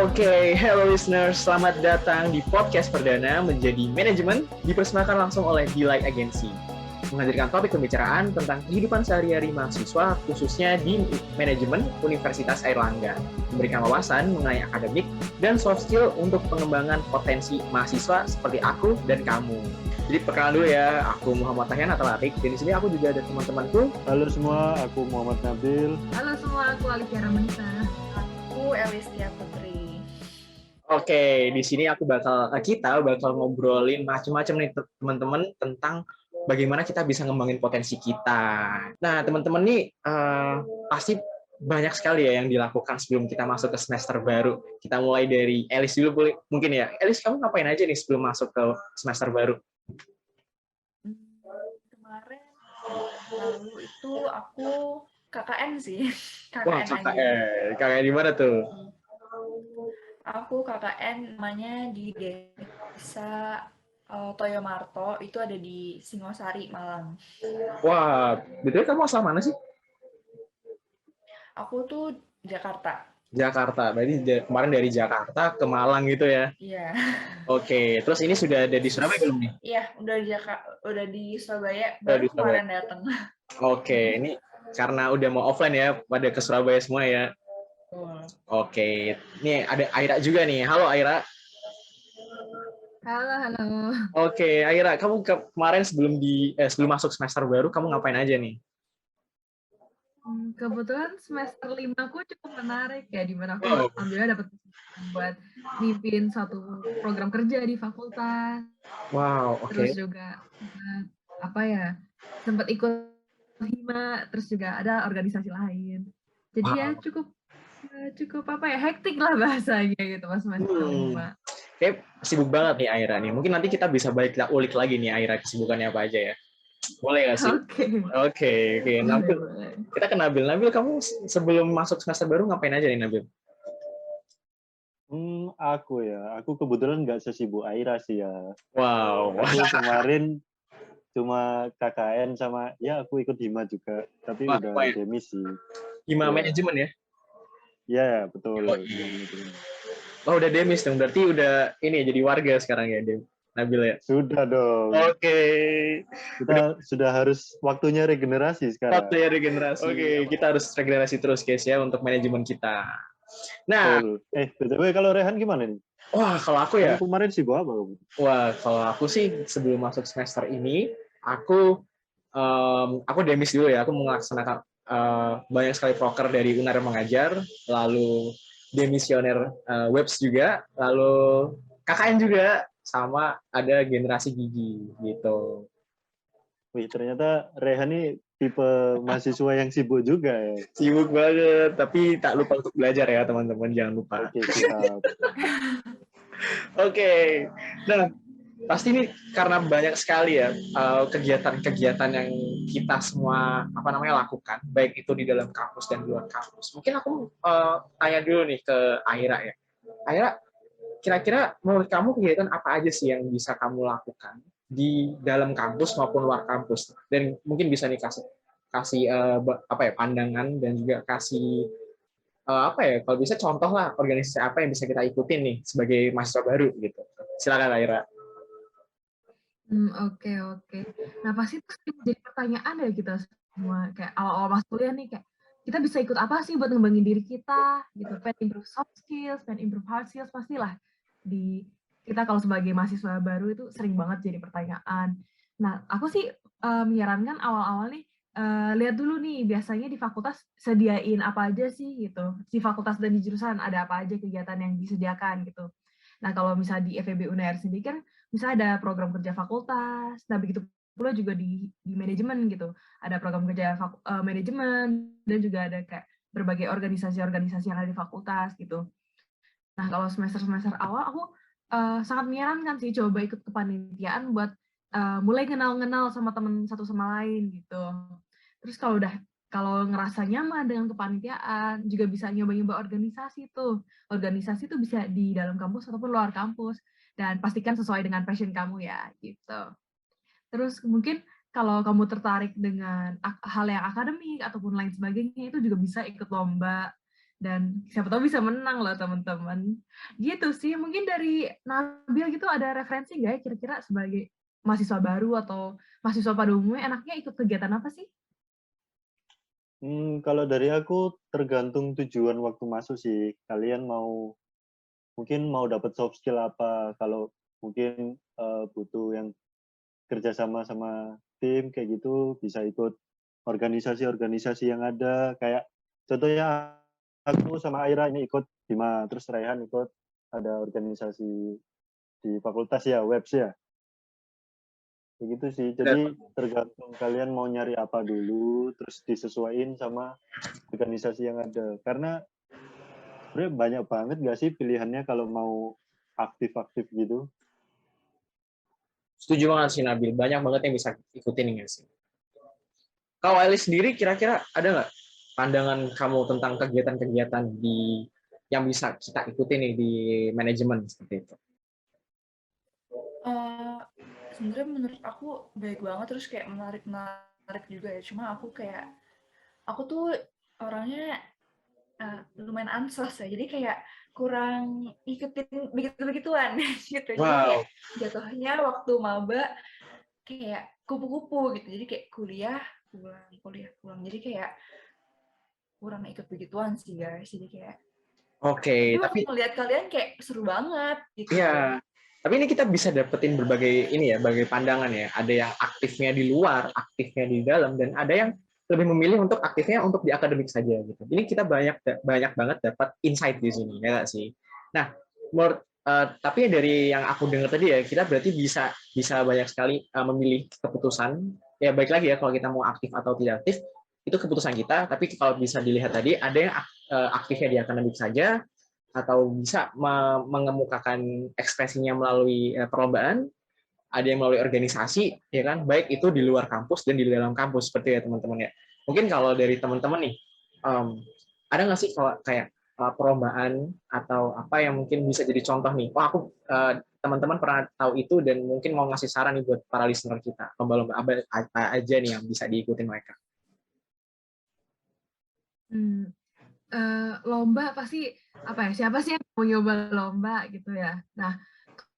Oke, hello listeners, selamat datang di podcast perdana Menjadi Manajemen, dipersembahkan langsung oleh Delight Agency. Menghadirkan topik pembicaraan tentang kehidupan sehari-hari mahasiswa, khususnya di manajemen Universitas Airlangga, memberikan wawasan mengenai akademik dan soft skill untuk pengembangan potensi mahasiswa seperti aku dan kamu. Jadi perkenalan dulu ya, aku Muhammad Tahyan Atalatik, dan di sini aku juga ada teman-temanku. Halo semua, aku Muhammad Nabil. Halo semua, aku Alicia Ramansa. Aku Elistia Putri. Oke, di sini kita bakal ngobrolin macam-macam nih teman-teman tentang bagaimana kita bisa ngembangin potensi kita. Nah, teman-teman nih pasti banyak sekali ya yang dilakukan sebelum kita masuk ke semester baru. Kita mulai dari Elis dulu mungkin ya. Elis, kamu ngapain aja nih sebelum masuk ke semester baru? Kemarin lalu itu aku KKN sih. Wah, KKN. KKN di mana tuh? Aku KKN namanya di desa Toyomarto, itu ada di Singosari, Malang. Wah, betul kamu asal mana sih? Aku tuh Jakarta. Jakarta, berarti kemarin dari Jakarta ke Malang gitu ya? Iya. Oke, terus ini sudah ada di Surabaya belum nih? Iya, udah di Surabaya, baru kemarin datang. Oke, ini karena udah mau offline ya, pada ke Surabaya semua ya? Oke, nih ada Aira juga nih. Halo Aira. Halo. Oke, Aira, kamu kemarin sebelum masuk semester baru, kamu ngapain aja nih? Kebetulan semester 5 aku cukup menarik ya, di mana aku alhamdulillah dapat buat mimpin satu program kerja di fakultas. Wow, oke. Terus juga sempat ikut hima, terus juga ada organisasi lain. Jadi ya cukup hektik lah bahasanya gitu pas semester 5. Kayak sibuk banget nih Aira nih. Mungkin nanti kita bisa ulik lagi nih Aira kesibukannya apa aja ya. Boleh nggak sih? Oke. Nabil, kita ke Nabil. Nabil, kamu sebelum masuk semester baru ngapain aja nih Nabil? Aku kebetulan nggak sesibuk Aira sih ya. Wow. Aku kemarin cuma KKN sama ya aku ikut hima juga, tapi udah demis sih. Hima manajemen ya? Ya, betul. Oh, udah demis dong. Berarti udah ini jadi warga sekarang ya, Nabil ya? Sudah dong. Oke. Kita sudah harus waktunya regenerasi sekarang. Waktunya regenerasi. Oke, kita harus regenerasi terus guys ya untuk manajemen kita. Nah, BTW kalau Rehan gimana nih? Wah, kalau aku ya. Kamu kemarin sibuk apa? Wah, kalau aku sih sebelum masuk semester ini, aku demis dulu ya. Aku melaksanakan banyak sekali proker dari UNAR mengajar, lalu demisioner webs juga, lalu KKN juga, sama ada generasi gigi gitu. Wih, ternyata Rehan nih tipe mahasiswa yang sibuk juga ya. Sibuk banget, tapi tak lupa untuk belajar ya teman-teman, jangan lupa. Oke, siap. Oke, nah pasti ini karena banyak sekali ya kegiatan-kegiatan yang kita semua lakukan, baik itu di dalam kampus dan di luar kampus. Mungkin aku tanya dulu nih ke Aira ya. Aira, kira-kira menurut kamu kegiatan apa aja sih yang bisa kamu lakukan di dalam kampus maupun luar kampus? Dan mungkin bisa nih kasih pandangan dan juga kasih kalau bisa contoh lah organisasi apa yang bisa kita ikutin nih sebagai mahasiswa baru gitu. Silakan Aira. Oke. Nah pasti itu jadi pertanyaan ya kita semua, kayak awal-awal masuk kuliah nih, kayak kita bisa ikut apa sih buat ngembangin diri kita gitu, pengen improve soft skills, pengen improve hard skills, pastilah di kita kalau sebagai mahasiswa baru itu sering banget jadi pertanyaan. Nah aku sih menyarankan awal-awal nih lihat dulu nih biasanya di fakultas sediain apa aja sih gitu, di fakultas dan di jurusan ada apa aja kegiatan yang disediakan gitu. Nah kalau misalnya di FEB UNAIR sendiri kan misalnya ada program kerja fakultas, nah begitu pula juga di manajemen gitu, ada program kerja manajemen, dan juga ada kayak berbagai organisasi-organisasi yang ada di fakultas gitu. Nah kalau semester-semester awal aku sangat menyarankan sih coba ikut kepanitiaan buat mulai kenal-kenal sama teman satu sama lain gitu. Terus kalau ngerasa nyaman dengan kepanitiaan, juga bisa nyoba-nyoba organisasi tuh. Organisasi tuh bisa di dalam kampus ataupun luar kampus. Dan pastikan sesuai dengan passion kamu ya, gitu. Terus mungkin kalau kamu tertarik dengan hal yang akademik ataupun lain sebagainya, itu juga bisa ikut lomba dan siapa tahu bisa menang loh teman-teman. Gitu sih, mungkin dari Nabil gitu ada referensi nggak ya kira-kira sebagai mahasiswa baru atau mahasiswa pada umumnya enaknya ikut kegiatan apa sih? Kalau dari aku tergantung tujuan waktu masuk sih. Kalian mungkin mau dapat soft skill apa? Kalau mungkin butuh yang kerjasama sama tim kayak gitu, bisa ikut organisasi-organisasi yang ada. Kayak contohnya aku sama Aira ini ikut Bima, terus Raihan ikut ada organisasi di fakultas ya, Webs ya. Begitu sih. Jadi tergantung kalian mau nyari apa dulu, terus disesuaikan sama organisasi yang ada. Karena sebenarnya banyak banget nggak sih pilihannya kalau mau aktif-aktif gitu. Setuju banget sih Nabil, banyak banget yang bisa ikutin ini sih. Kalau Elis sendiri kira-kira ada nggak pandangan kamu tentang kegiatan-kegiatan yang bisa kita ikuti nih di manajemen seperti itu? Sebenarnya menurut aku baik banget, terus kayak menarik juga ya. Cuma aku tuh orangnya lumayan ansos ya. Jadi kayak kurang ikutin begitu-begituan gitu. Jadi kayak Wow, jatuhnya waktu maba kayak kupu-kupu gitu. Jadi kayak kuliah pulang. Jadi kayak kurang ikut begituan sih guys. Jadi kayak oke, tapi waktu tapi ngeliat kalian kayak seru banget gitu. ya, tapi ini kita bisa dapetin berbagai ini ya, berbagai pandangan ya. Ada yang aktifnya di luar, aktifnya di dalam, dan ada yang lebih memilih untuk aktifnya untuk di akademik saja gitu. Ini kita banyak banyak banget dapat insight di sini ya nggak sih. Nah, tapi dari yang aku dengar tadi ya, kita berarti bisa bisa banyak sekali memilih keputusan. Ya baik lagi ya kalau kita mau aktif atau tidak aktif itu keputusan kita. Tapi kalau bisa dilihat tadi ada yang aktifnya di akademik saja, atau bisa mengemukakan ekspresinya melalui perlombaan, ada yang melalui organisasi, ya kan, baik itu di luar kampus dan di dalam kampus seperti ya teman-teman ya. Mungkin kalau dari teman-teman nih, ada nggak sih kalau kayak perlombaan atau apa yang mungkin bisa jadi contoh nih? Oh aku teman-teman pernah tahu itu dan mungkin mau ngasih saran nih buat para listener kita, lomba-lomba apa aja nih yang bisa diikutin mereka? Lomba pasti apa ya? Siapa sih yang mau nyoba lomba gitu ya? Nah,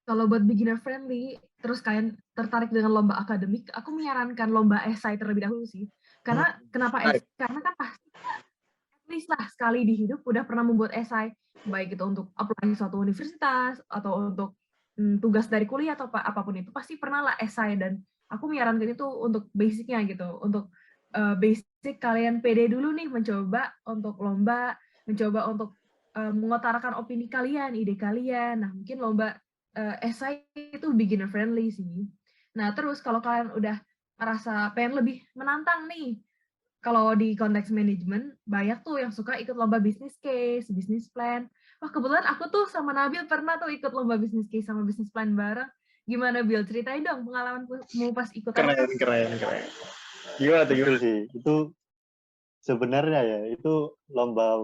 kalau buat beginner friendly, terus kalian tertarik dengan lomba akademik, aku menyarankan lomba esai terlebih dahulu sih. Karena kenapa esai? Karena kan pasti at least lah sekali di hidup udah pernah membuat esai, baik itu untuk apply suatu universitas atau untuk tugas dari kuliah atau apapun itu pasti pernah lah esai, dan aku menyarankan itu untuk basicnya gitu, untuk basic kalian pede dulu nih mencoba untuk lomba, mencoba untuk mengutarakan opini kalian, ide kalian. Nah mungkin lomba esai itu beginner friendly sih. Nah terus kalau kalian udah merasa pengen lebih menantang nih, kalau di konteks manajemen, banyak tuh yang suka ikut lomba business case, business plan. Wah, kebetulan aku tuh sama Nabil pernah tuh ikut lomba business case sama business plan bareng. Gimana, Bil? Ceritain dong pengalamanmu pas ikutan. Keren. Gimana tuh, Betul gimana? sih. Itu sebenarnya ya, itu lomba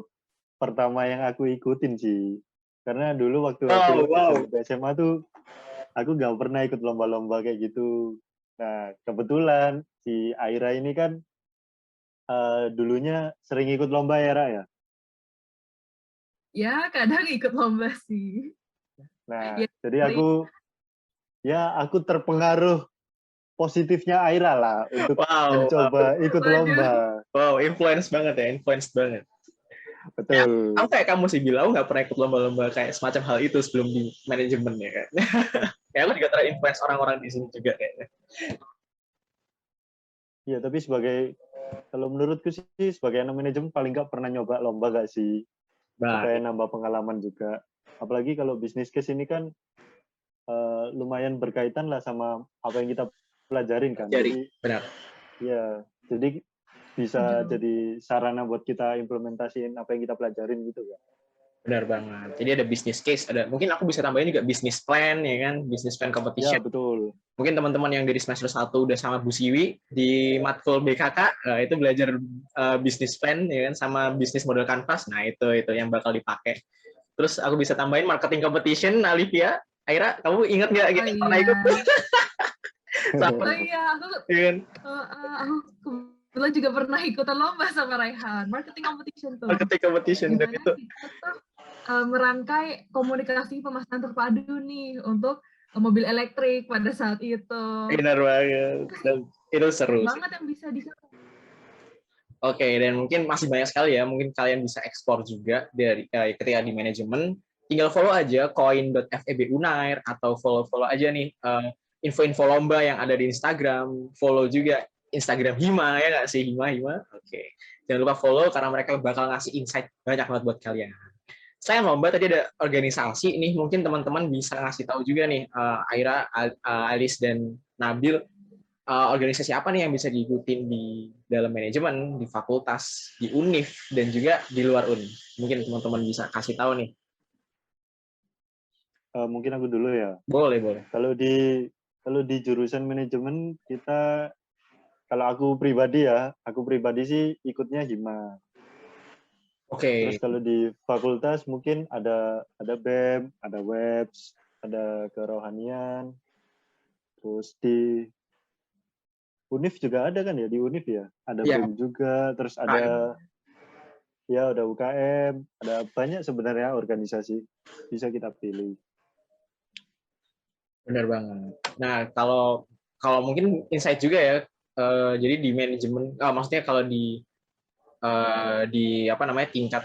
pertama yang aku ikutin sih. Karena dulu waktu aku Wow. SMP SMA tuh, aku nggak pernah ikut lomba-lomba kayak gitu. Nah, kebetulan si Aira ini kan dulunya sering ikut lomba ya, Ra, ya? Ya, kadang ikut lomba sih. Nah, Ya, jadi aku terpengaruh positifnya Aira lah untuk Wow. mencoba ikut waduh. lomba. Wow, influence banget. Ya, aku Betul. kayak kamu sih bilang, aku nggak pernah ikut lomba-lomba kayak semacam hal itu sebelum di manajemen ya kan. Kayak aku juga terinfluence orang-orang di sini juga kayaknya. Iya, tapi kalau menurutku sih, sebagai anak manajemen paling nggak pernah nyoba lomba nggak sih? Supaya Baik, nambah pengalaman juga. Apalagi kalau bisnis case ini kan lumayan berkaitan lah sama apa yang kita pelajarin kan. jadi Jadi, benar. ya, jadi bisa Setuju. jadi sarana buat kita implementasiin apa yang kita pelajarin gitu kan. Benar banget. Jadi ada business case, mungkin aku bisa tambahin juga business plan ya kan, business plan Ya, competition. betul. Mungkin teman-teman yang dari semester 1 udah sama Bu Siwi di matkul BKK itu belajar business plan ya kan sama bisnis model canvas. Nah, itu yang bakal dipakai. Terus aku bisa tambahin marketing competition, Alivia. Aira, kamu ingat nggak Oh kita pernah iya. ikut? Sama, Oh iya, ya kan? aku Kebetulan juga pernah ikutan lomba sama Raihan, marketing competition tuh. Marketing competition dan Dimana itu kita tuh merangkai komunikasi pemasaran terpadu nih untuk mobil elektrik pada saat itu. benar banget. Dan itu seru sih. Banget yang bisa dicapai. Oke, dan mungkin masih banyak sekali ya. Mungkin kalian bisa ekspor juga dari ketika di manajemen. Tinggal follow aja coin.feb Unair atau follow aja nih info-info lomba yang ada di Instagram. Follow juga Instagram Hima ya nggak sih Hima. Oke, jangan lupa follow karena mereka bakal ngasih insight banyak banget buat kalian. Selain lomba tadi ada organisasi nih, mungkin teman-teman bisa ngasih tahu juga nih Aira, Alice dan Nabil organisasi apa nih yang bisa diikutin di dalam manajemen, di fakultas, di UNIF, dan juga di luar UNIF. Mungkin teman-teman bisa kasih tahu nih. Mungkin aku dulu ya. Boleh. Kalau di jurusan manajemen kita, kalau aku pribadi sih ikutnya Hima. Oke. Terus kalau di fakultas mungkin ada BEM, ada WEBS, ada kerohanian. Terus di UNIF juga ada kan ya, di UNIF ya. Ada Ya. BEM juga, terus ada ada UKM, ada banyak sebenarnya organisasi bisa kita pilih. Benar banget. Nah, kalau mungkin insight juga ya. Jadi di manajemen, maksudnya kalau di tingkat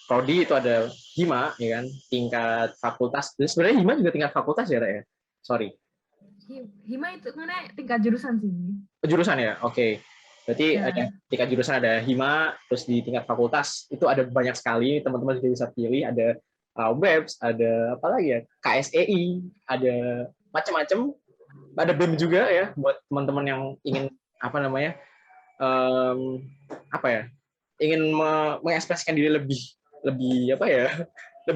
prodi itu ada Hima, ya kan? Tingkat fakultas. Terus sebenarnya Hima juga tingkat fakultas ya, Ra, ya? Sorry. Hima itu mana tingkat jurusan sih. Jurusan ya, oke. Berarti ada tingkat jurusan ada Hima, terus di tingkat fakultas itu ada banyak sekali teman-teman juga bisa pilih. Ada WEBS, ada apa lagi ya, KSEI, ada macam-macam. Ada BEM juga ya buat teman-teman yang ingin ingin mengekspresikan diri lebih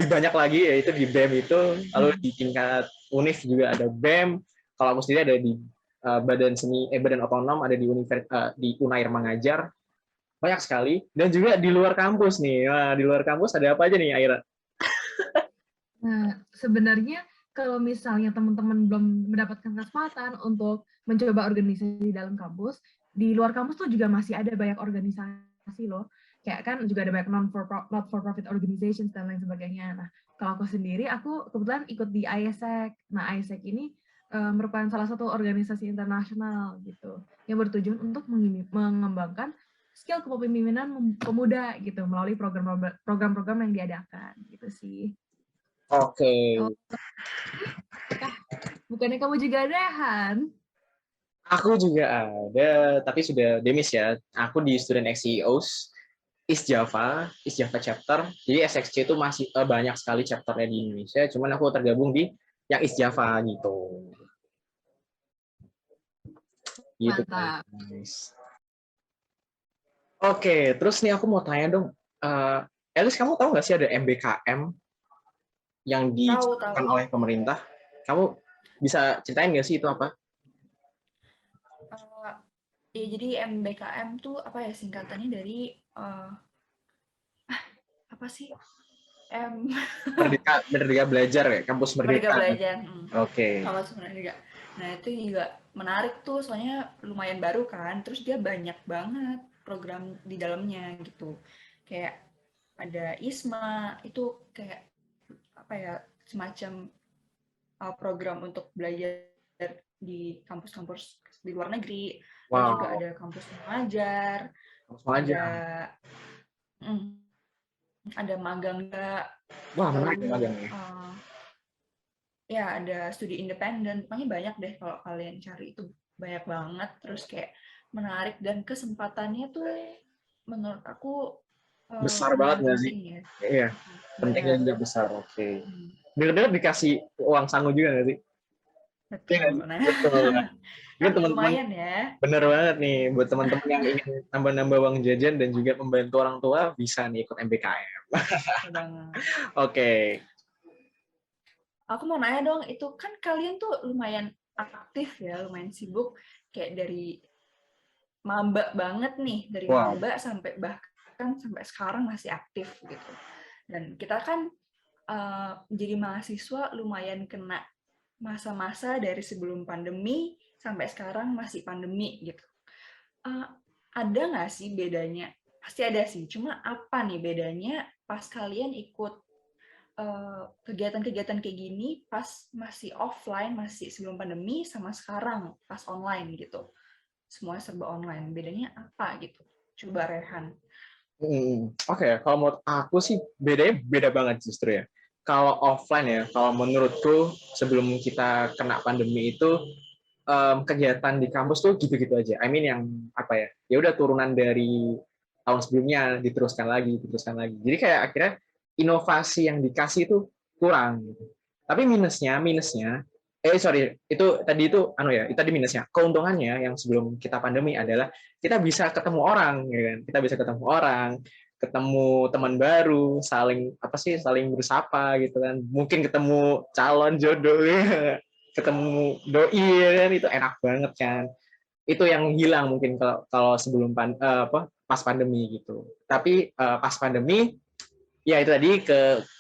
banyak lagi, yaitu di BEM itu. Lalu di tingkat UNIF juga ada BEM. Kalau aku sendiri ada di badan otonom, ada di Unair Mengajar. Banyak sekali. Dan juga di luar kampus nih. Nah, di luar kampus ada apa aja nih, Aira? Nah, sebenarnya kalau misalnya teman-teman belum mendapatkan kesempatan untuk mencoba organisasi di dalam kampus, di luar kampus tuh juga masih ada banyak organisasi loh. Kayak kan juga ada banyak not for profit organizations dan lain sebagainya. Nah, kalau aku sendiri, aku kebetulan ikut di ISEC. Nah, ISEC ini merupakan salah satu organisasi internasional gitu, yang bertujuan untuk mengembangkan skill kepemimpinan pemuda gitu melalui program-program yang diadakan gitu sih. Oke. Bukannya kamu juga ada, Han? Aku juga ada, tapi sudah demis ya. Aku di Student X CEOs, East Java chapter. Jadi SXC itu masih banyak sekali chapternya di Indonesia. Cuman aku tergabung di yang East Java gitu. Mantap. Guys. Oke, terus nih aku mau tanya dong. Elis, kamu tahu nggak sih ada MBKM yang diciptakan oleh pemerintah? Kamu bisa ceritain nggak sih itu apa? Ya, jadi MBKM tuh apa ya, singkatannya dari apa sih? Merdeka Belajar ya, Kampus Merdeka. Belajar. Oke. Kampus Merdeka. Nah, itu juga menarik tuh, soalnya lumayan baru kan, terus dia banyak banget program di dalamnya gitu. Kayak ada ISMA, itu kayak apa ya, semacam program untuk belajar di kampus-kampus di luar negeri. Dan juga ada kampus mengajar, ada magang juga. Wah, menarik magang. Ya, ada studi independen. Pokoknya banyak deh, kalau kalian cari itu banyak banget. Terus kayak menarik, dan kesempatannya tuh menurut aku besar banget nggak sih? Ya. Iya, pentingnya juga besar. Oke. Dengar-dengar dikasih uang sangu juga nggak sih? Betul. Nah, kan teman-teman, lumayan ya. Bener banget nih, buat teman-teman yang ingin nambah-nambah uang jajan dan juga membantu orang tua, bisa nih ikut MBKM. Oke. Aku mau nanya dong, itu kan kalian tuh lumayan aktif ya, lumayan sibuk, kayak dari maba banget nih, dari maba sampai bahkan sampai sekarang masih aktif gitu. Dan kita kan jadi mahasiswa lumayan kena masa-masa dari sebelum pandemi sampai sekarang masih pandemi gitu. ada nggak sih bedanya? Pasti ada sih, cuma apa nih bedanya pas kalian ikut kegiatan-kegiatan kayak gini pas masih offline, masih sebelum pandemi, sama sekarang pas online gitu? Semuanya serba online. Bedanya apa gitu? Coba Rehan. Oke, kalau menurut aku sih bedanya beda banget justru ya. Kalau offline ya, kalau menurutku sebelum kita kena pandemi itu kegiatan di kampus tuh gitu-gitu aja. I mean yang apa ya? Ya udah turunan dari tahun sebelumnya diteruskan lagi, diteruskan lagi. Jadi kayak akhirnya inovasi yang dikasih itu kurang gitu. Tapi minusnya sorry, itu tadi itu itu tadi minusnya. Keuntungannya yang sebelum kita pandemi adalah kita bisa ketemu orang, ya kan? Kita bisa ketemu orang, ketemu teman baru, saling bersapa gitu kan. Mungkin ketemu calon jodoh, ya. Ketemu doi, ya kan, itu enak banget kan. Itu yang hilang mungkin kalau kalau sebelum pas pandemi gitu. Tapi pas pandemi ya itu tadi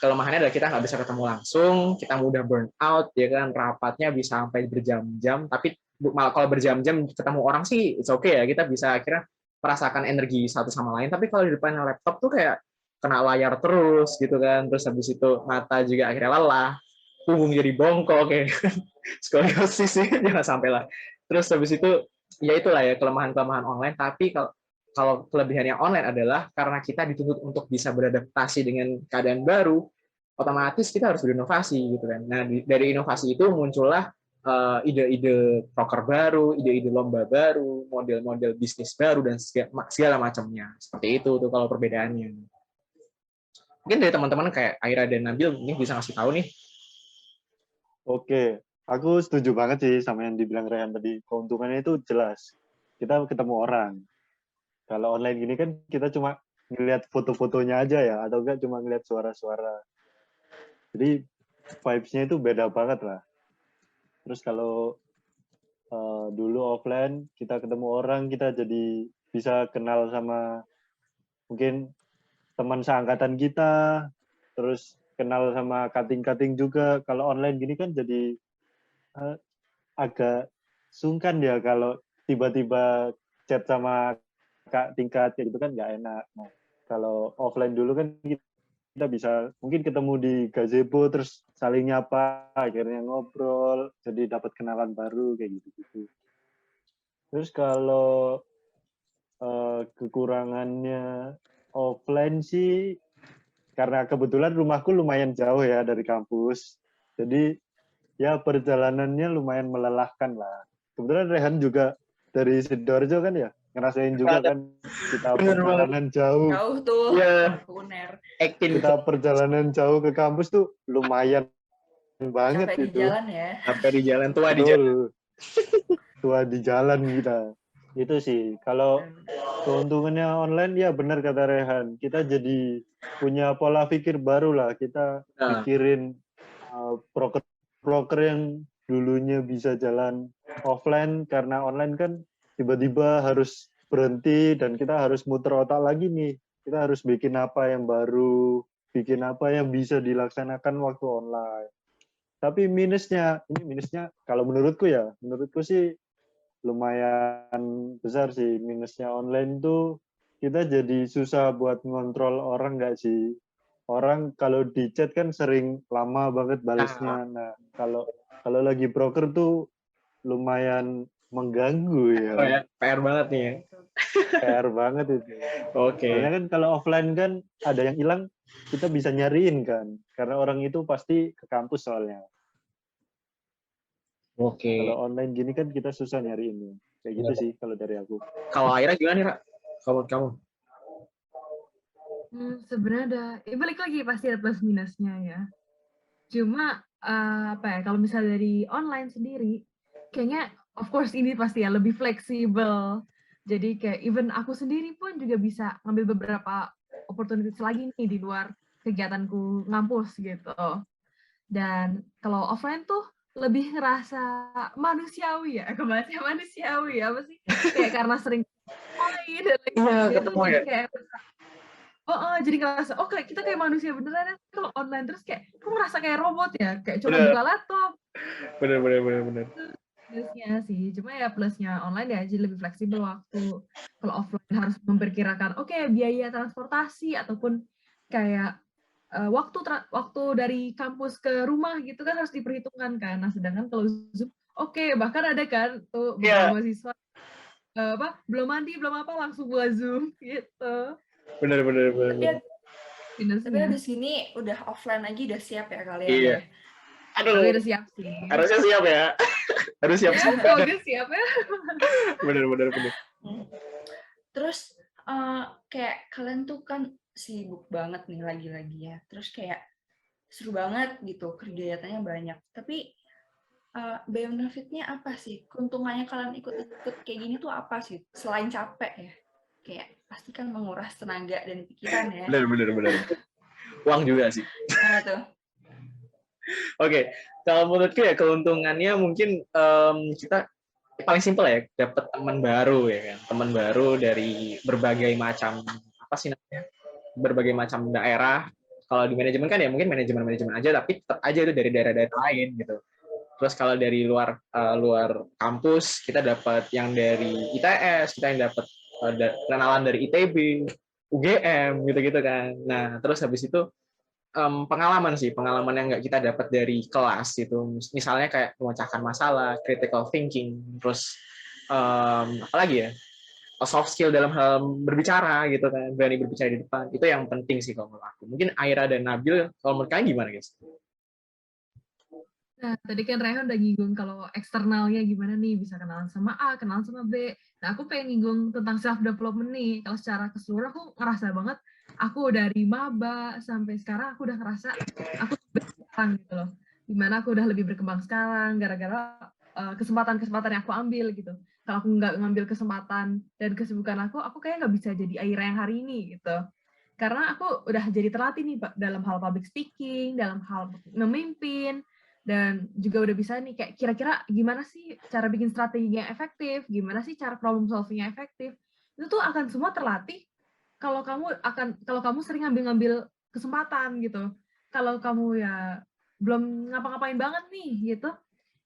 kelemahannya adalah kita nggak bisa ketemu langsung, kita mudah burn out, ya kan, rapatnya bisa sampai berjam-jam. Tapi malah kalau berjam-jam ketemu orang sih it's okay ya, kita bisa akhirnya merasakan energi satu sama lain. Tapi kalau di depan laptop tuh kayak kena layar terus gitu kan, terus habis itu mata juga akhirnya lelah, punggung jadi bongkok kayak skoliosis sih jangan sampai lah. Terus habis itu ya itulah ya kelemahan-kelemahan online. Tapi kalau kalau kelebihannya online adalah karena kita dituntut untuk bisa beradaptasi dengan keadaan baru, otomatis kita harus berinovasi gitu kan. Nah, dari inovasi itu muncullah ide-ide proker baru, ide-ide lomba baru, model-model bisnis baru dan segala macamnya. Seperti itu tuh kalau perbedaannya. Mungkin dari teman-teman kayak Aira dan Nabil ini bisa ngasih tahu nih. Oke, aku setuju banget sih sama yang dibilang Rehan tadi. Keuntungannya itu jelas. Kita ketemu orang. Kalau online gini kan kita cuma ngeliat foto-fotonya aja ya, atau enggak cuma ngeliat suara-suara. Jadi vibes-nya itu beda banget lah. Terus kalau dulu offline, kita ketemu orang, kita jadi bisa kenal sama mungkin teman seangkatan kita, terus kenal sama kating-kating juga. Kalau online gini kan jadi agak sungkan ya kalau tiba-tiba chat sama kak tingkat kayak gitu kan nggak enak. Nah, kalau offline dulu kan kita bisa mungkin ketemu di gazebo terus saling nyapa, akhirnya ngobrol, jadi dapat kenalan baru kayak gitu-gitu. Terus kalau kekurangannya offline sih karena kebetulan rumahku lumayan jauh ya dari kampus. Jadi ya perjalanannya lumayan melelahkan lah. Kebetulan Rehan juga dari Sidoarjo kan ya? Ngerasain juga kan kita Bener banget. perjalanan jauh. Jauh tuh. Iya. UNER. Kita perjalanan jauh ke kampus tuh lumayan banget Capek di itu. jalan ya. Sampai di jalan tua di jalan. Betul. Tua di jalan kita. Itu sih. Kalau keuntungannya online ya benar kata Rehan. Kita jadi punya pola pikir baru lah. Kita Nah, pikirin proker yang dulunya bisa jalan offline karena online kan tiba-tiba harus berhenti dan kita harus muter otak lagi nih. Kita harus bikin apa yang baru, bikin apa yang bisa dilaksanakan waktu online. Tapi minusnya kalau menurutku sih lumayan besar sih minusnya online tuh kita jadi susah buat ngontrol orang nggak sih? Orang kalau di chat kan sering lama banget balesnya. Nah, kalau lagi broker tuh lumayan mengganggu ya. oh ya, PR banget nih ya. PR banget itu. Oke. Soalnya kan kalau offline kan ada yang hilang kita bisa nyariin kan. Karena orang itu pasti ke kampus soalnya. Oke. Kalau online gini kan kita susah nyariinnya. Kayak gitu sih kalau dari aku. Kalau Aira gimana nih, Ra? Kalau kamu? Sebenarnya ada, ya balik lagi pasti ada plus minusnya ya. Cuma apa ya, kalau misalnya dari online sendiri, kayaknya of course ini pasti ya lebih fleksibel. Jadi kayak even aku sendiri pun juga bisa ngambil beberapa opportunities lagi nih di luar kegiatanku ngampus gitu. Dan kalau offline tuh lebih ngerasa manusiawi ya, aku bahasnya manusiawi apa sih? Kayak karena sering main dan lain Iya, sebagainya ketemu tuh jadi ya. kayak jadi ngerasa, oh kayak kita kayak manusia beneran ya. Kalau online terus kayak, aku ngerasa kayak robot ya, kayak cuma Bener. buka laptop. Bener. minusnya sih. Cuma ya plusnya online ya jadi lebih fleksibel waktu. Kalau offline harus memperkirakan, oke biaya transportasi ataupun kayak waktu dari kampus ke rumah gitu kan harus diperhitungkan kan. Nah sedangkan kalau Zoom, oke bahkan ada kan tuh beberapa Iya, mahasiswa belum mandi belum apa langsung buat Zoom gitu benar benar benar. Tapi Benar. tapi minusnya. abis ini udah offline lagi udah siap ya kalian Iya. ya. Tapi Aduh, udah siap sih. harusnya siap ya. Harus siap Ya siap. semoga siap ya. Benar benar benar. Hmm. Terus kayak kalian tuh kan sibuk banget nih lagi-lagi ya. Terus kayak seru banget gitu, kegiatannya banyak. Tapi benefitnya apa sih? Keuntungannya kalian ikut-ikut kayak gini tuh apa sih? Selain capek ya, kayak pasti kan menguras tenaga dan pikiran ya. Benar benar benar. Uang juga sih. Gimana tuh? Oke, kalau menurutku ya keuntungannya mungkin kita paling simpel ya dapat teman baru ya kan, teman baru dari berbagai macam apa sih namanya, berbagai macam daerah. Kalau di manajemen kan ya mungkin manajemen aja, tapi tetap aja itu dari daerah-daerah lain gitu. Terus kalau dari luar kampus kita dapat yang dari ITS, kita yang dapat kenalan dari ITB, UGM gitu-gitu kan. Nah terus habis itu pengalaman yang nggak kita dapat dari kelas itu, misalnya kayak memecahkan masalah, critical thinking, terus apalagi ya, soft skill dalam hal berbicara gitu kan, berani berbicara di depan, itu yang penting sih kalau menurut aku. Mungkin Aira dan Nabil kalau menurut kalian gimana guys? Nah, tadi kan Rehan udah nyinggung kalau eksternalnya gimana nih, bisa kenalan sama A, kenalan sama B. Nah, aku pengen nyinggung tentang self-development nih. Kalau secara keseluruhan aku ngerasa banget, aku dari maba sampai sekarang aku udah ngerasa aku berkembang gitu loh. Dimana aku udah lebih berkembang sekarang, gara-gara kesempatan-kesempatan yang aku ambil gitu. Kalau aku nggak ngambil kesempatan dan kesibukan aku kayak nggak bisa jadi Aira yang hari ini gitu. Karena aku udah jadi terlatih nih Pak, dalam hal public speaking, dalam hal memimpin, dan juga udah bisa nih kayak kira-kira gimana sih cara bikin strategi yang efektif, gimana sih cara problem solving yang efektif. Itu tuh akan semua terlatih kalau kamu sering ngambil-ngambil kesempatan gitu. Kalau kamu ya belum ngapa-ngapain banget nih gitu,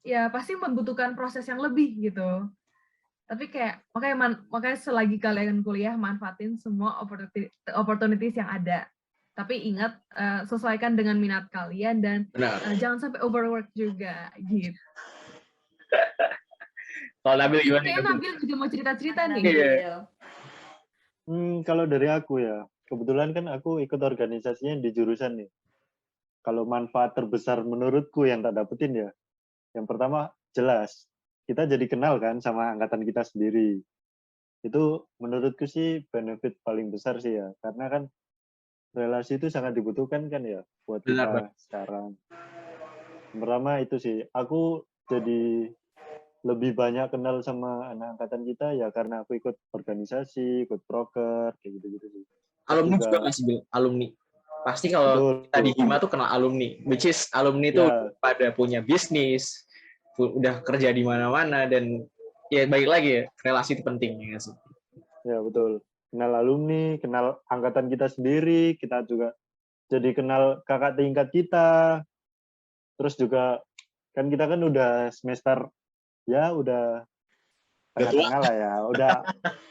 ya pasti membutuhkan proses yang lebih gitu. Tapi kayak makanya selagi kalian kuliah manfaatin semua opportunities yang ada. Tapi ingat sesuaikan dengan minat kalian dan Benar. jangan sampai overwork juga gitu. Kalau Nabil gimana nih, Kayak Nabil? Nabil juga mau cerita-cerita nih. Iya. Kalau dari aku ya, kebetulan kan aku ikut organisasinya di jurusan nih. Kalau manfaat terbesar menurutku yang tak dapetin ya, yang pertama jelas, kita jadi kenal kan sama angkatan kita sendiri. Itu menurutku sih benefit paling besar sih ya, karena kan relasi itu sangat dibutuhkan kan ya buat Benar kita sekarang. Yang pertama itu sih, aku jadi lebih banyak kenal sama anak angkatan kita ya karena aku ikut organisasi, ikut proker, kayak gitu-gitu sih. Terus Alumni juga nggak sih, Bil? Alumni. Pasti kalau betul, kita di Hima tuh kenal alumni, which is alumni itu ya, pada punya bisnis, udah kerja di mana-mana, dan ya baik lagi ya, relasi itu penting ya sih. ya betul. Kenal alumni, kenal angkatan kita sendiri, kita juga jadi kenal kakak tingkat kita. Terus juga kan kita kan udah semester ya udah Udah tua. tengah-tengah lah ya,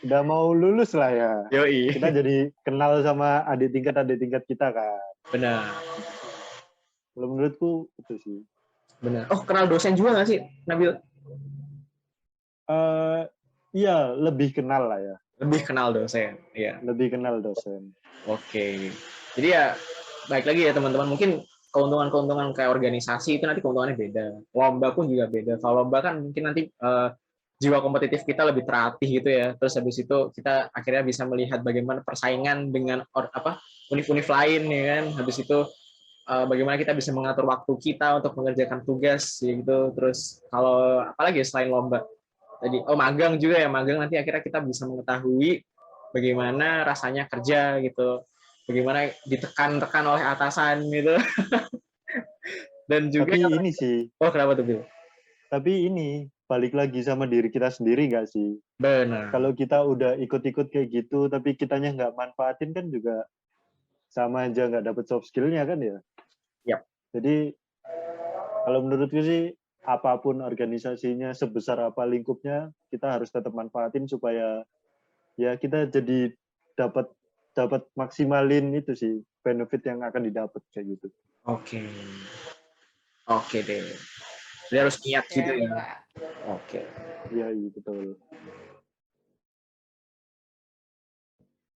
udah mau lulus lah ya. Yoi. Kita jadi kenal sama adik tingkat kita kan. Benar. Kalau menurutku itu sih. Benar. Oh, kenal dosen juga nggak sih, Nabil? Iya, lebih kenal lah ya. Lebih kenal dosen, iya. Lebih kenal dosen. Oke. Jadi ya, baik lagi ya teman-teman, mungkin keuntungan-keuntungan kayak organisasi itu nanti keuntungannya beda. Lomba pun juga beda. Kalau lomba kan mungkin nanti jiwa kompetitif kita lebih terlatih gitu ya. Terus habis itu kita akhirnya bisa melihat bagaimana persaingan dengan univ-univ lain ya kan. Habis itu bagaimana kita bisa mengatur waktu kita untuk mengerjakan tugas gitu. Terus kalau apalagi selain lomba tadi, magang juga ya, magang nanti akhirnya kita bisa mengetahui bagaimana rasanya kerja gitu, bagaimana ditekan-tekan oleh atasan gitu. Dan juga Tapi ini sih, kenapa tuh Bil? tapi ini balik lagi sama diri kita sendiri nggak sih? Benar. Kalau kita udah ikut-ikut kayak gitu, tapi kitanya nggak manfaatin kan juga sama aja nggak dapet soft skill-nya kan ya? Yap. Jadi kalau menurutku sih apapun organisasinya, sebesar apa lingkupnya, kita harus tetap manfaatin supaya ya kita jadi dapat dapat maksimalin itu sih benefit yang akan didapat kayak gitu. Oke. Oke deh. Jadi harus niat gitu Ya, ya. Pak. Oke. Iya, iya betul.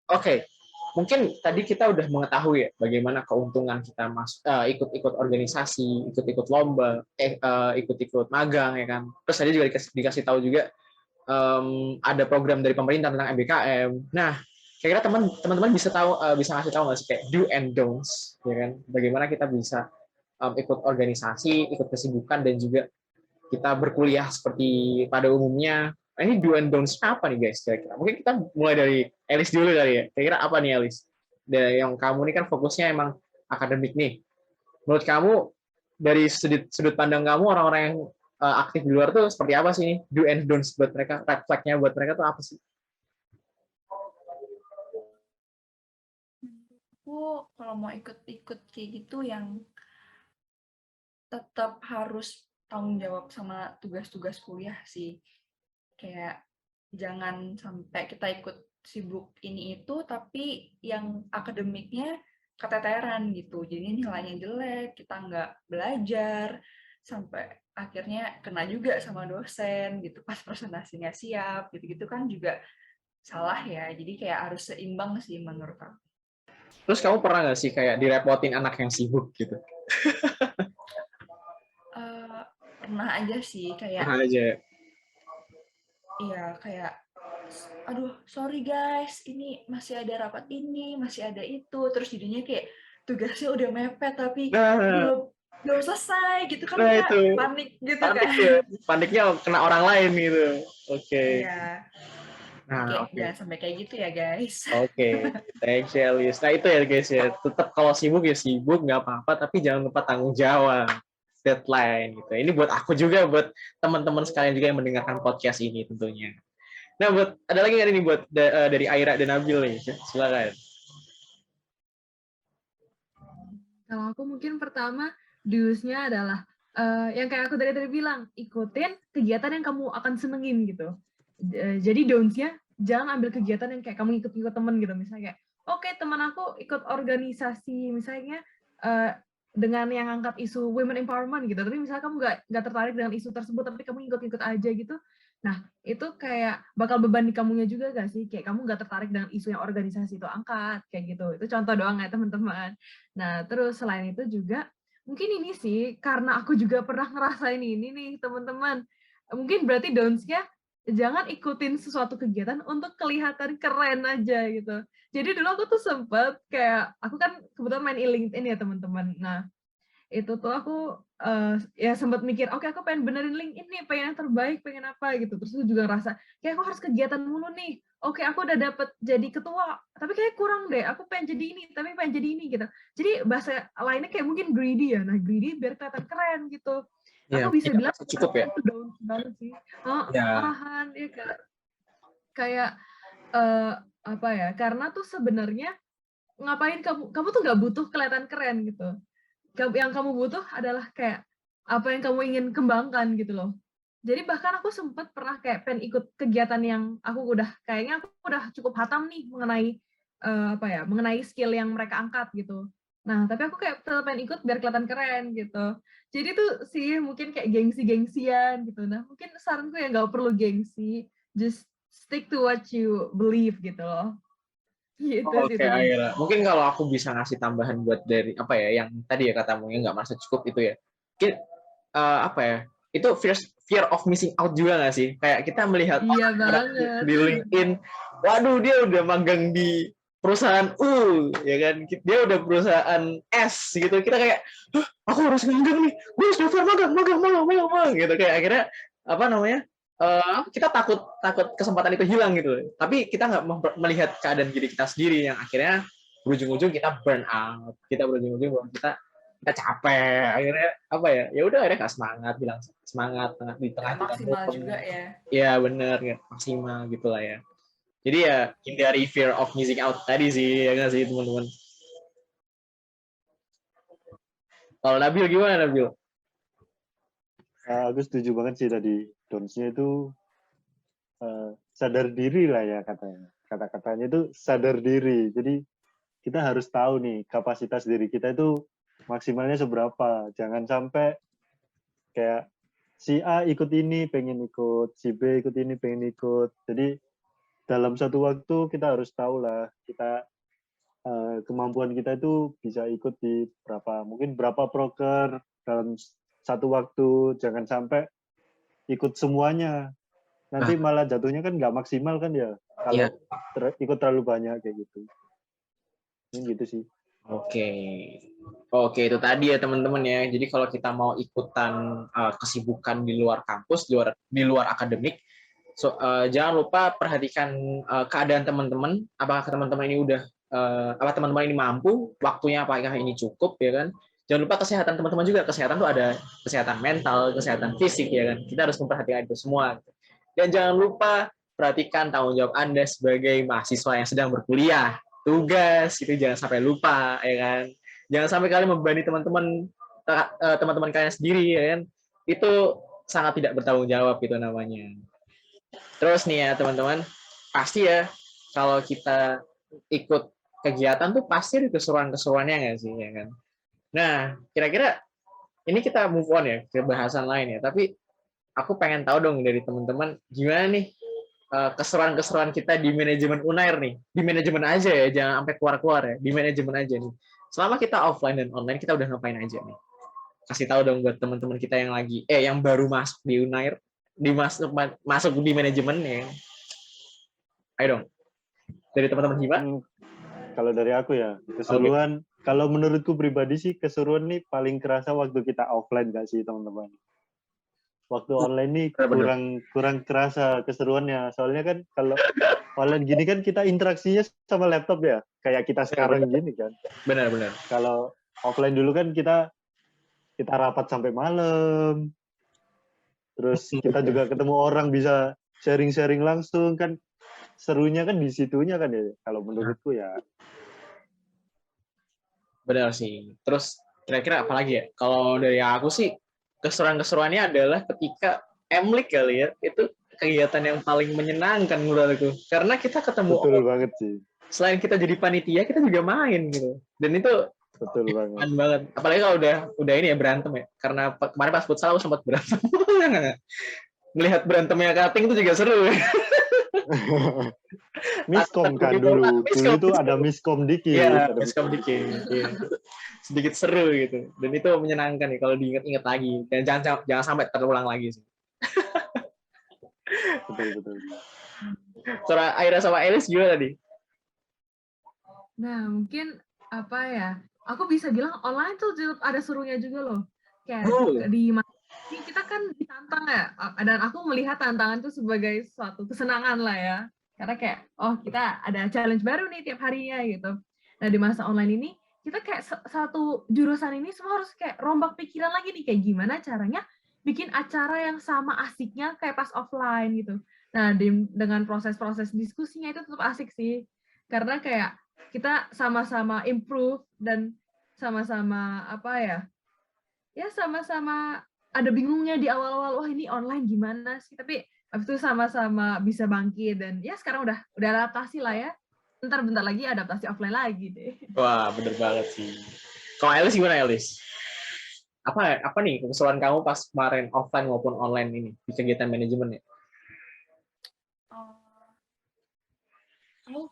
Oke. Mungkin tadi kita udah mengetahui ya bagaimana keuntungan kita ikut-ikut organisasi, ikut-ikut lomba, ikut-ikut magang ya kan. Terus tadi juga dikasih tahu juga ada program dari pemerintah tentang MBKM. Nah, kira-kira teman-teman bisa bisa ngasih tahu nggak sih kayak do and don'ts, ya kan? Bagaimana kita bisa ikut organisasi, ikut kesibukan dan juga kita berkuliah seperti pada umumnya. Nah, ini do and don'ts apa nih guys kira-kira? Mungkin kita mulai dari Elis dulu kali ya. Kira-kira apa nih Elis? Dari yang kamu ini kan fokusnya emang akademik nih. Menurut kamu dari sudut pandang kamu orang-orang yang aktif di luar tuh seperti apa sih ini? Do and don'ts buat mereka, red flag-nya buat mereka tuh apa sih? Aku kalau mau ikut-ikut kayak gitu yang tetap harus tanggung jawab sama tugas-tugas kuliah sih. Kayak jangan sampai kita ikut sibuk ini itu tapi yang akademiknya keteteran gitu. Jadi nilainya jelek, kita nggak belajar sampai akhirnya kena juga sama dosen gitu pas presentasi nggak siap gitu-gitu kan juga salah ya. Jadi kayak harus seimbang sih menurut aku. Terus kamu pernah nggak sih kayak direpotin anak yang sibuk gitu? Eh, pernah aja sih kayak Pernah aja. iya kayak aduh sorry guys ini masih ada rapat ini masih ada itu terus jadinya kayak tugasnya udah mepet tapi Nah, belum selesai gitu kan nah kita itu panik gitu panik kan. ya, paniknya kena orang lain gitu. Oke. Iya jadi Nah, kayak oke. jangan sampai kayak gitu ya guys. Oke, thanks ya, Lius. Nah, itu ya, guys ya. Tetap kalau sibuk ya sibuk, nggak apa-apa. Tapi jangan lupa tanggung jawab. Deadline gitu. Ini buat aku juga, buat teman-teman sekalian juga yang mendengarkan podcast ini tentunya. Nah, ada lagi nggak nih buat dari Aira dan Nabil nih? Silakan. Kalau aku mungkin pertama dues-nya adalah yang kayak aku tadi bilang, ikutin kegiatan yang kamu akan senengin gitu. Jadi don'ts-nya jangan ambil kegiatan yang kayak kamu ikut-ikut temen gitu. Misalnya kayak, oke, teman aku ikut organisasi misalnya dengan yang angkat isu women empowerment gitu. Tapi misalnya kamu nggak tertarik dengan isu tersebut, tapi kamu ikut-ikut aja gitu. Nah, itu kayak bakal beban di kamunya juga gak sih? Kayak kamu nggak tertarik dengan isu yang organisasi itu angkat, kayak gitu. Itu contoh doang ya teman-teman. Nah, terus selain itu juga, mungkin ini sih, karena aku juga pernah ngerasain ini nih, teman-teman. Mungkin berarti don'ts-nya, jangan ikutin sesuatu kegiatan untuk kelihatan keren aja gitu. Jadi dulu aku tuh sempet kayak, aku kan kebetulan main LinkedIn ya teman-teman. Nah, itu tuh aku ya sempat mikir, oke aku pengen benerin LinkedIn nih, pengen yang terbaik, pengen apa gitu. Terus aku juga ngerasa, kayak aku harus kegiatan mulu nih. Oke, aku udah dapet jadi ketua, tapi kayak kurang deh. Aku pengen jadi ini, tapi pengen jadi ini gitu. Jadi bahasa lainnya kayak mungkin greedy ya. Nah, greedy biar kelihatan keren gitu. Ya, Aku bisa tidak bilang merasa cukup ya. itu down banget sih. Oh, Ya, malahan ya kayak apa ya? Karena tuh sebenarnya ngapain kamu tuh nggak butuh kelihatan keren gitu. Yang kamu butuh adalah kayak apa yang kamu ingin kembangkan gitu loh. Jadi bahkan aku sempat pernah kayak pengen ikut kegiatan yang kayaknya aku udah cukup hatam nih mengenai mengenai skill yang mereka angkat gitu. Nah, tapi aku kayak tetap pengen ikut biar kelihatan keren gitu. Jadi tuh sih mungkin kayak gengsi-gengsian gitu. Nah, mungkin saranku ya nggak perlu gengsi, just stick to what you believe gitu loh. Gitu sih oke, teman. Aira. Mungkin kalau aku bisa ngasih tambahan buat dari apa ya, yang tadi ya katamu yang nggak merasa cukup itu ya. Mungkin apa ya? Itu fear of missing out juga nggak sih? Kayak kita melihat Iya orang banget. di LinkedIn, waduh dia udah magang di perusahaan ya kan? Dia udah perusahaan S gitu. Kita kayak, aku harus magang nih, gue harus daftar magang gitu. Kayak akhirnya apa namanya? Kita takut kesempatan itu hilang gitu. Tapi kita nggak melihat keadaan diri kita sendiri yang akhirnya berujung-ujung kita burn out. Kita berujung-ujung bahwa kita capek. Akhirnya apa ya? Ya udah akhirnya nggak semangat, bilang semangat di tengah Nggak jalan maksimal mudeng. juga ya. Ya bener, nggak maksimal gitulah ya. Jadi ya hindari fear of missing out tadi sih, ya nggak sih teman-teman. Kalau Nabil gimana Nabil? Aku setuju banget sih tadi. Dons-nya itu sadar diri lah ya katanya. Kata-katanya itu sadar diri. Jadi kita harus tahu nih kapasitas diri kita itu maksimalnya seberapa. Jangan sampai kayak si A ikut ini pengen ikut, si B ikut ini pengen ikut. Jadi dalam satu waktu kita harus tahu lah kita kemampuan kita itu bisa ikut di mungkin berapa proker dalam satu waktu. Jangan sampai ikut semuanya. Nanti Nah, malah jatuhnya kan nggak maksimal kan ya ya. kalau ikut terlalu banyak kayak gitu. Ini gitu sih. Oke. Oke, itu tadi ya teman-teman ya. Jadi kalau kita mau ikutan kesibukan di luar kampus, di luar akademik, jangan lupa perhatikan keadaan teman-teman. Apakah teman-teman ini apa teman-teman ini mampu, waktunya apakah ini cukup, ya kan? Jangan lupa kesehatan teman-teman juga. Kesehatan tuh ada kesehatan mental, kesehatan fisik, ya kan? Kita harus memperhatikan itu semua. Dan jangan lupa perhatikan tanggung jawab Anda sebagai mahasiswa yang sedang berkuliah. Tugas itu jangan sampai lupa, ya kan? Jangan sampai kalian membebani teman-teman kalian sendiri, ya kan? Itu sangat tidak bertanggung jawab itu namanya. Terus nih ya teman-teman, pasti ya kalau kita ikut kegiatan tuh pasti ada keseruan-keseruannya nggak sih, ya kan? Nah, kira-kira ini kita move on ya ke bahasan lain ya. Tapi aku pengen tahu dong dari teman-teman gimana nih keseruan-keseruan kita di manajemen Unair nih. Di manajemen aja ya, jangan sampai keluar-keluar ya. Di manajemen aja nih. Selama kita offline dan online kita udah ngapain aja nih? Kasih tahu dong buat teman-teman kita yang yang baru masuk di Unair, masuk di manajemen ya. Ayo dong. Dari teman-teman Hima. Kalau dari aku ya, keseruan, kalau menurutku pribadi sih keseruan nih paling kerasa waktu kita offline gak sih teman-teman? Waktu online nih kurang kerasa keseruannya. Soalnya kan kalau online gini kan kita interaksinya sama laptop ya, kayak kita sekarang gini kan. Benar-benar. Kalau offline dulu kan kita rapat sampai malam. Terus kita juga ketemu orang bisa sharing-sharing langsung kan. Serunya kan di situnya kan ya, kalau menurutku ya. Benar sih. Terus kira-kira apa lagi ya? Kalau dari aku sih keseruan-keseruannya adalah ketika Emlik kali ya, itu kegiatan yang paling menyenangkan menurutku. Karena kita ketemu Betul banget sih. Selain kita jadi panitia, kita juga main gitu. Dan itu betul banget. Apalagi kalau udah ini ya berantem ya. Karena kemarin pas futsal aku sempat berantem. Melihat berantemnya Kating itu juga seru. Miskom kan dulu. Dulu itu ada miskom dikit. Iya, miskom dikit. Iya. Sedikit seru gitu. Dan itu menyenangkan nih kalau diingat-ingat lagi. Dan jangan sampai terulang lagi sih. Betul. Suara Aira sama Elis gimana tadi? Nah, mungkin apa ya? Aku bisa bilang online tuh ada serunya juga loh. Kayak kita kan ditantang ya. Dan aku melihat tantangan itu sebagai suatu kesenangan lah ya. Karena kayak, kita ada challenge baru nih tiap harinya gitu. Nah, di masa online ini, kita kayak satu jurusan ini semua harus kayak rombak pikiran lagi nih. Kayak gimana caranya bikin acara yang sama asiknya kayak pas offline gitu. Nah, dengan proses-proses diskusinya itu tetap asik sih. Karena kayak kita sama-sama improve dan sama-sama sama-sama ada bingungnya di awal-awal, wah ini online gimana sih, tapi habis itu sama-sama bisa bangkit dan ya sekarang udah adaptasi lah ya, bentar lagi adaptasi offline lagi deh. Wah, bener banget sih. Kalau Elis gimana Elis? Apa nih keseruan kamu pas kemarin offline maupun online ini di kegiatan manajemen ya? Aku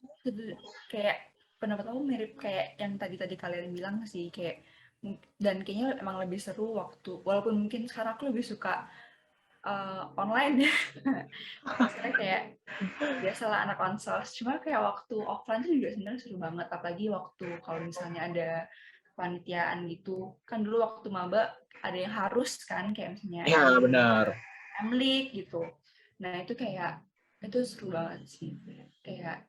kayak pendapat aku mirip kayak yang tadi kalian bilang sih, kayak dan kayaknya emang lebih seru walaupun mungkin sekarang aku lebih suka online ya. Maksudnya kayak biasalah anak onsos, cuma kayak waktu offline tuh juga sebenarnya seru banget, apalagi waktu kalau misalnya ada panitiaan gitu. Kan dulu waktu maba ada yang harus kan, kayak misalnya Ya, benar. Emlik gitu. Nah, itu kayak itu seru banget sih. Kayak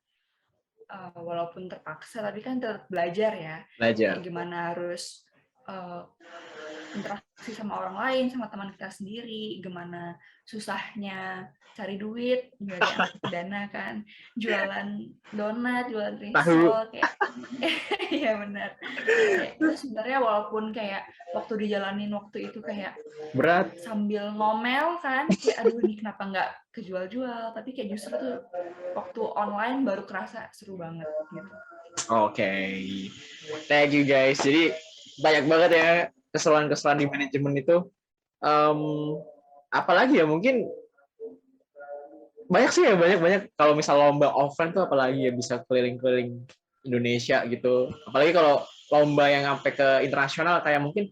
walaupun terpaksa tapi kan tetap belajar ya. Belajar. Kayak gimana harus interaksi sama orang lain, sama teman kita sendiri, gimana susahnya cari duit sebagai anak pidana kan, jualan donat, jualan Tahu. risol, kayak iya benar. Kayak itu sebenarnya walaupun kayak waktu dijalanin waktu itu kayak Berat. sambil ngomel kan, kayak aduh ini kenapa nggak kejual-jual, tapi kayak justru tuh waktu online baru kerasa seru banget gitu. Oke. Thank you guys. Jadi banyak banget ya kesalahan-kesalahan di manajemen itu. Em, apalagi ya mungkin banyak sih ya, banyak kalau misal lomba offline tuh apalagi ya bisa keliling-keliling Indonesia gitu. Apalagi kalau lomba yang sampai ke internasional kayak mungkin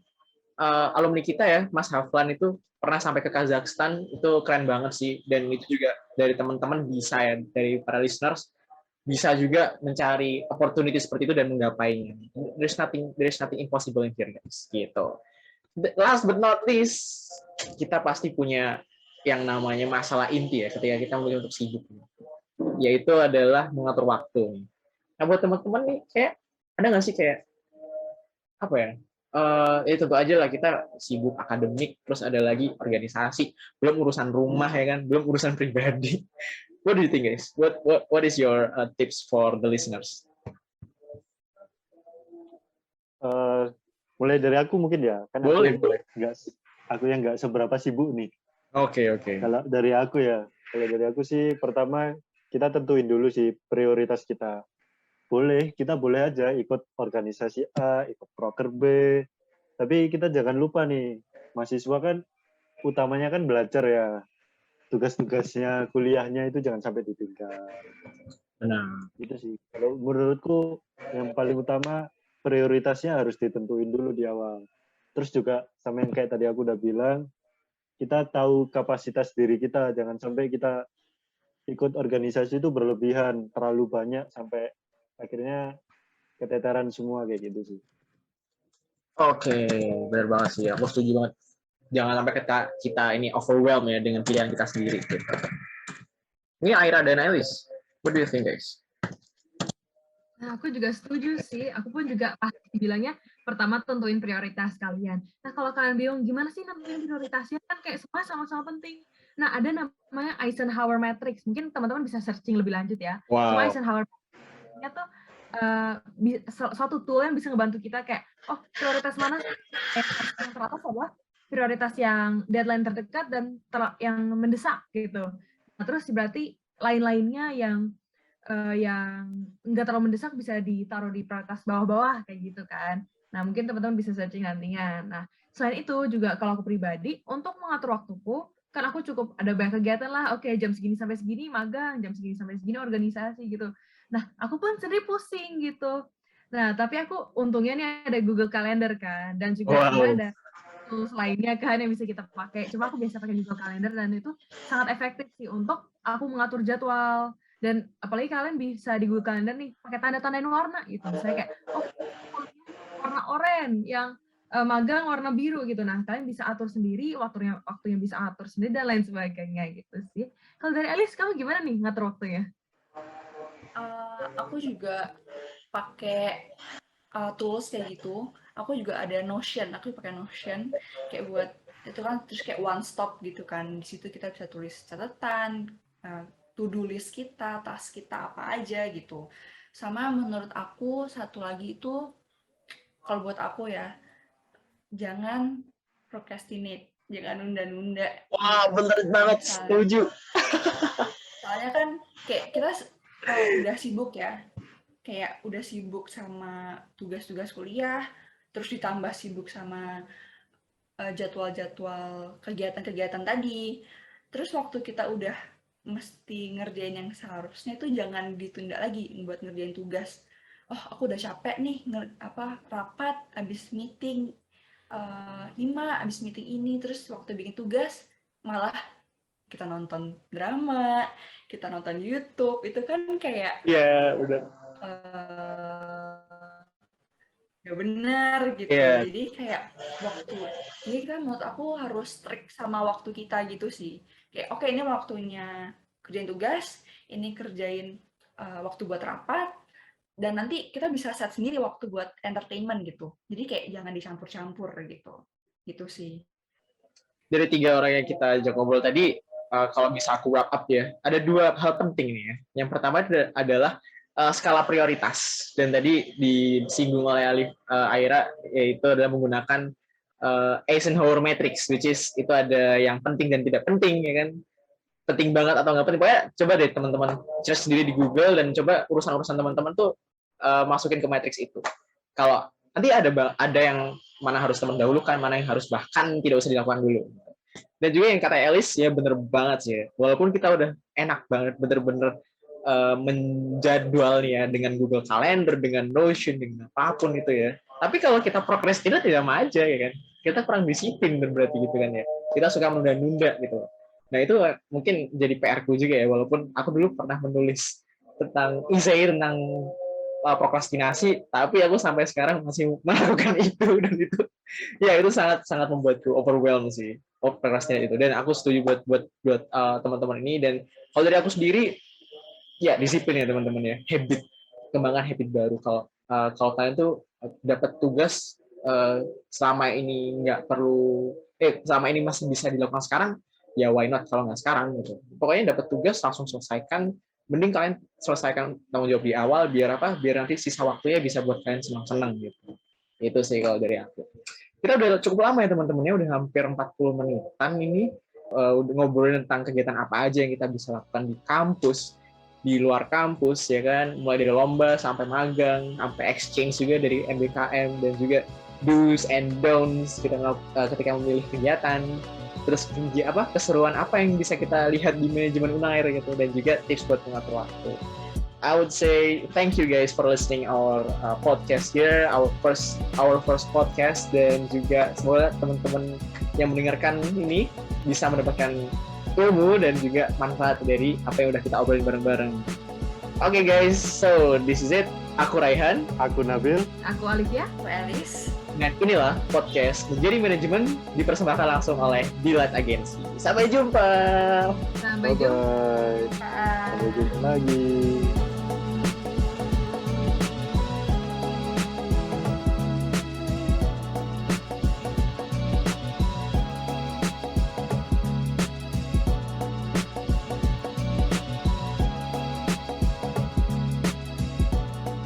alumni kita ya, Mas Haflan itu pernah sampai ke Kazakhstan, itu keren banget sih. Dan itu juga dari teman-teman bisa ya, dari para listeners bisa juga mencari opportunity seperti itu dan menggapainya. There's nothing impossible in here guys. Gitu. Last but not least, kita pasti punya yang namanya masalah inti ya ketika kita memilih untuk sibuk, yaitu adalah mengatur waktu. Nah buat teman-teman nih kayak ada nggak sih kayak apa ya? Ya tentu aja lah kita sibuk akademik, terus ada lagi organisasi, belum urusan rumah ya kan, belum urusan pribadi. What do you think guys? What is your tips for the listeners? Mulai dari aku mungkin ya, kan Boleh. aku yang nggak seberapa sibuk nih. Oke. Kalau dari aku sih pertama kita tentuin dulu sih prioritas kita. Kita boleh aja ikut organisasi A, ikut proker B, tapi kita jangan lupa nih, mahasiswa kan utamanya kan belajar ya. Tugas-tugasnya, kuliahnya itu jangan sampai ditinggal. Benar. Itu sih. Kalau menurutku yang paling utama prioritasnya harus ditentuin dulu di awal. Terus juga sama yang kayak tadi aku udah bilang, kita tahu kapasitas diri kita, jangan sampai kita ikut organisasi itu berlebihan, terlalu banyak sampai akhirnya keteteran semua kayak gitu sih. Oke, benar banget sih. Aku setuju banget. Jangan sampai kita ini overwhelmed ya dengan pilihan kita sendiri. Gitu. Ini Aira dan Elis. What do you think guys? Nah, aku juga setuju sih. Aku pun juga pasti bilangnya pertama tentuin prioritas kalian. Nah, kalau kalian bingung gimana sih nentuin prioritasnya, kan kayak semua sama-sama penting. Nah, ada namanya Eisenhower Matrix. Mungkin teman-teman bisa searching lebih lanjut ya. Cuma Wow. Eisenhower Matrix-nya tuh suatu tool yang bisa ngebantu kita kayak, oh prioritas mana yang teratas adalah prioritas yang deadline terdekat dan yang mendesak gitu. Nah, terus berarti lain-lainnya yang nggak terlalu mendesak bisa ditaruh di prioritas bawah-bawah kayak gitu kan. Nah mungkin teman-teman bisa searching nantinya. Nah selain itu juga kalau aku pribadi untuk mengatur waktuku kan aku cukup ada banyak kegiatan lah. Oke jam segini sampai segini magang, jam segini sampai segini organisasi gitu. Nah aku pun sendiri pusing gitu. Nah tapi aku untungnya nih ada Google Calendar kan dan juga dia ada tools lainnya kan yang bisa kita pakai. Cuma aku biasa pakai Google Calendar dan itu sangat efektif sih untuk aku mengatur jadwal. Dan apalagi kalian bisa di Google Calendar nih pakai tanda-tandain warna gitu. Misalnya kayak, oh warna oranye, yang magang warna biru gitu. Nah, kalian bisa atur sendiri, waktunya bisa atur sendiri dan lain sebagainya gitu sih. Kalau dari Alice, kamu gimana nih ngatur waktunya? Aku juga pakai tools kayak gitu. Aku juga ada Notion, aku pakai Notion kayak buat itu kan terus kayak one stop gitu kan. Di situ kita bisa tulis catatan, to-do list kita, task kita apa aja gitu. Sama menurut aku satu lagi itu kalau buat aku ya, jangan procrastinate, jangan nunda-nunda. Wah, bener banget, setuju. Soalnya kan kayak kita kalau udah sibuk ya, kayak udah sibuk sama tugas-tugas kuliah, terus ditambah sibuk sama jadwal-jadwal kegiatan-kegiatan tadi. Terus waktu kita udah mesti ngerjain yang seharusnya itu jangan ditunda lagi buat ngerjain tugas. Oh, aku udah capek nih rapat abis meeting 5 abis meeting ini, terus waktu bikin tugas malah kita nonton drama, kita nonton YouTube, itu kan kayak udah. Gak benar gitu. Jadi kayak jadi kan menurut aku harus strict sama waktu kita gitu sih. Kayak oke, ini waktunya kerjain tugas, ini kerjain waktu buat rapat, dan nanti kita bisa set sendiri waktu buat entertainment gitu. Jadi kayak jangan dicampur-campur gitu. gitu sih. Dari 3 orang yang kita ajak ngobrol tadi, kalau bisa aku wrap up ya, ada 2 hal penting nih ya. Yang pertama adalah skala prioritas, dan tadi disinggung oleh Aira, yaitu adalah menggunakan Eisenhower matrix, which is itu ada yang penting dan tidak penting, ya kan? Penting banget atau nggak penting, pokoknya coba deh teman-teman cari sendiri di Google dan coba urusan-urusan teman-teman tuh masukin ke matrix itu. Kalau nanti ada yang mana harus teman dahulukan, mana yang harus bahkan tidak usah dilakukan dulu. Dan juga yang kata Elis, ya bener banget sih ya. Walaupun kita udah enak banget, bener-bener menjadwalnya dengan Google Calendar, dengan Notion, dengan apapun itu ya. Tapi kalau kita procrastinate tidak sama aja ya kan. Kita kurang disiplin berarti gitu kan ya. Kita suka menunda-nunda gitu. Nah itu mungkin jadi PR-ku juga ya. Walaupun aku dulu pernah menulis tentang tentang prokrastinasi, tapi aku sampai sekarang masih melakukan itu, dan itu ya itu sangat membuatku overwhelmed sih, prokrastinasi itu. Dan aku setuju buat teman-teman ini. Dan kalau dari aku sendiri ya disiplin ya teman-teman ya, kembangkan habit baru. Kalau kalian tuh dapat tugas selama ini nggak perlu selama ini masih bisa dilakukan sekarang, ya why not kalau nggak sekarang gitu. Pokoknya dapat tugas langsung selesaikan. Mending kalian selesaikan tanggung jawab di awal, biar nanti sisa waktunya bisa buat kalian senang-senang gitu. Itu sih kalau dari aku. Kita udah cukup lama ya teman-teman ya, udah hampir 40 menitan ini udah ngobrolin tentang kegiatan apa aja yang kita bisa lakukan di kampus, di luar kampus ya kan, mulai dari lomba sampai magang, sampai exchange juga dari MBKM, dan juga do's and don'ts ketika memilih kegiatan. Terus keseruan apa yang bisa kita lihat di manajemen Unair gitu, dan juga tips buat mengatur waktu. I would say thank you guys for listening our podcast here, our first podcast, dan juga semoga teman-teman yang mendengarkan ini bisa mendapatkan ilmu dan juga manfaat dari apa yang udah kita obrolin bareng-bareng. Okay guys, so this is it. Aku Raihan, Aku Nabil, Aku Alivia. Aku Elis. dan inilah podcast Menjadi Manajemen, dipersembahkan langsung oleh Delight Agency. Sampai jumpa. Sampai jumpa. bye-bye. Sampai jumpa lagi.